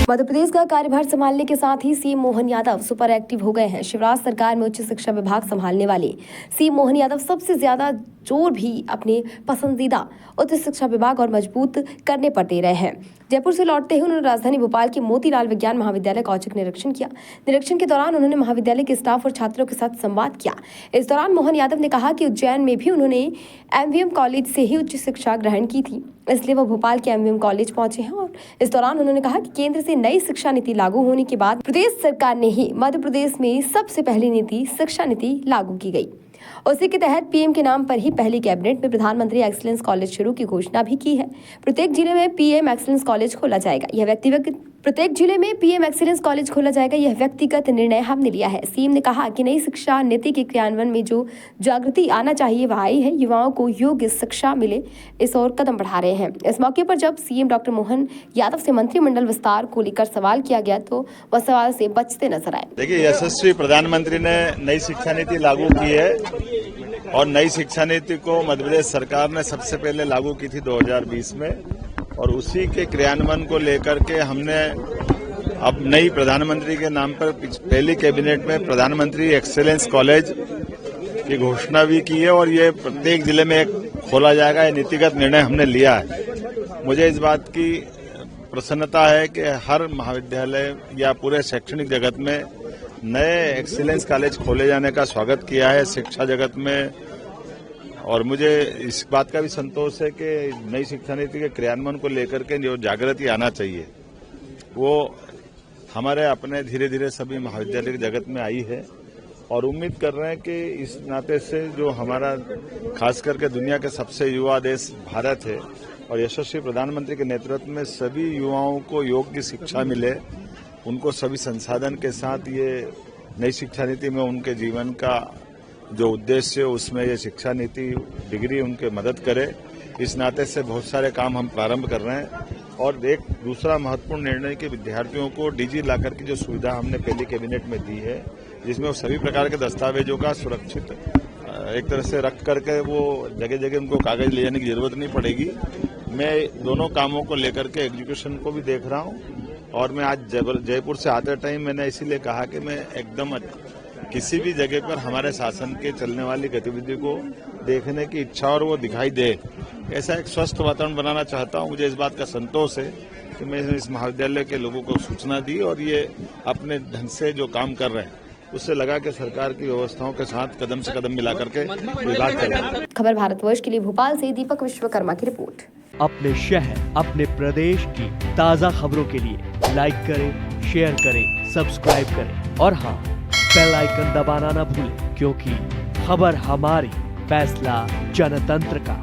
मध्य प्रदेश का कार्यभार संभालने के साथ ही CM Mohan Yadav super active हो गए हैं। शिवराज सरकार में उच्च शिक्षा विभाग संभालने वाले सीएम मोहन यादव सबसे ज्यादा जोर भी अपने पसंदीदा उच्च शिक्षा विभाग और मजबूत करने पर दे रहे हैं। जयपुर से लौटते ही उन्होंने राजधानी भोपाल के मोतीलाल विज्ञान महाविद्यालय का औचक निरीक्षण किया। निरीक्षण के दौरान उन्होंने महाविद्यालय के स्टाफ और छात्रों के साथ संवाद किया। इस दौरान मोहन यादव ने कहा कि उज्जैन में भी उन्होंने एमवीएम कॉलेज से ही उच्च शिक्षा ग्रहण की थी, इसलिए वो भोपाल के एमवीएम कॉलेज पहुंचे हैं। और इस दौरान उन्होंने कहा कि केंद्र से नई शिक्षा नीति लागू होने के बाद प्रदेश सरकार ने ही मध्य प्रदेश में सबसे पहली नीति शिक्षा नीति लागू की गई। उसी के तहत पीएम के नाम पर ही पहली कैबिनेट में प्रधानमंत्री एक्सीलेंस कॉलेज शुरू की घोषणा भी की है। प्रत्येक जिले में पीएम एक्सीलेंस कॉलेज खोला जाएगा। यह व्यक्तिगत निर्णय हमने लिया है। सीएम ने कहा कि नई शिक्षा नीति के क्रियान्वयन में जो जागृति आना चाहिए वह आई है। युवाओं को योग्य शिक्षा मिले, इस ओर कदम बढ़ा रहे हैं। इस मौके पर जब सीएम डॉक्टर मोहन यादव से मंत्रिमंडल विस्तार को लेकर सवाल किया गया तो वह सवाल से बचते नजर आए। देखिए, यशस्वी प्रधानमंत्री ने नई शिक्षा नीति लागू की है और नई शिक्षा नीति को मध्य प्रदेश सरकार ने सबसे पहले लागू की थी 2020 में, और उसी के क्रियान्वयन को लेकर के हमने अब नई प्रधानमंत्री के नाम पर पहली कैबिनेट में प्रधानमंत्री एक्सीलेंस कॉलेज की घोषणा भी की है और ये प्रत्येक जिले में एक खोला जाएगा। ये नीतिगत निर्णय हमने लिया है। मुझे इस बात की प्रसन्नता है कि हर महाविद्यालय या पूरे शैक्षणिक जगत में नए एक्सीलेंस कॉलेज खोले जाने का स्वागत किया है शिक्षा जगत में। और मुझे इस बात का भी संतोष है कि नई शिक्षा नीति के क्रियान्वयन को लेकर के जो जागृति आना चाहिए वो हमारे अपने धीरे धीरे सभी महाविद्यालय की जगत में आई है। और उम्मीद कर रहे हैं कि इस नाते से जो हमारा खास करके दुनिया के सबसे युवा देश भारत है और यशस्वी प्रधानमंत्री के नेतृत्व में सभी युवाओं को योग्य शिक्षा मिले, उनको सभी संसाधन के साथ ये नई शिक्षा नीति में उनके जीवन का जो उद्देश्य है उसमें ये शिक्षा नीति डिग्री उनके मदद करे। इस नाते से बहुत सारे काम हम प्रारंभ कर रहे हैं। और एक दूसरा महत्वपूर्ण निर्णय कि विद्यार्थियों को डिजी लॉकर की जो सुविधा हमने पहली कैबिनेट में दी है, जिसमें वो सभी प्रकार के दस्तावेजों का सुरक्षित एक तरह से रख करके वो जगह जगह उनको कागज ले जाने की जरूरत नहीं पड़ेगी। मैं दोनों कामों को लेकर के एग्जीक्यूशन को भी देख रहा हूँ। और मैं आज जयपुर से आते टाइम मैंने इसीलिए कहा कि मैं एकदम किसी भी जगह पर हमारे शासन के चलने वाली गतिविधि को देखने की इच्छा और वो दिखाई दे, ऐसा एक स्वस्थ वातावरण बनाना चाहता हूँ। मुझे इस बात का संतोष है कि मैं इस महाविद्यालय के लोगों को सूचना दी और ये अपने ढंग से जो काम कर रहे हैं उससे लगा कि सरकार की व्यवस्थाओं के साथ कदम से कदम मिला करके विभाग कर रहे हैं। खबर भारतवर्ष के लिए भोपाल से दीपक विश्वकर्मा की रिपोर्ट। अपने शहर, अपने प्रदेश की ताज़ा खबरों के लिए लाइक करें, शेयर करें, सब्सक्राइब करें और हाँ, बेल आइकन दबाना ना भूलें, क्योंकि खबर हमारी, फैसला जनतंत्र का।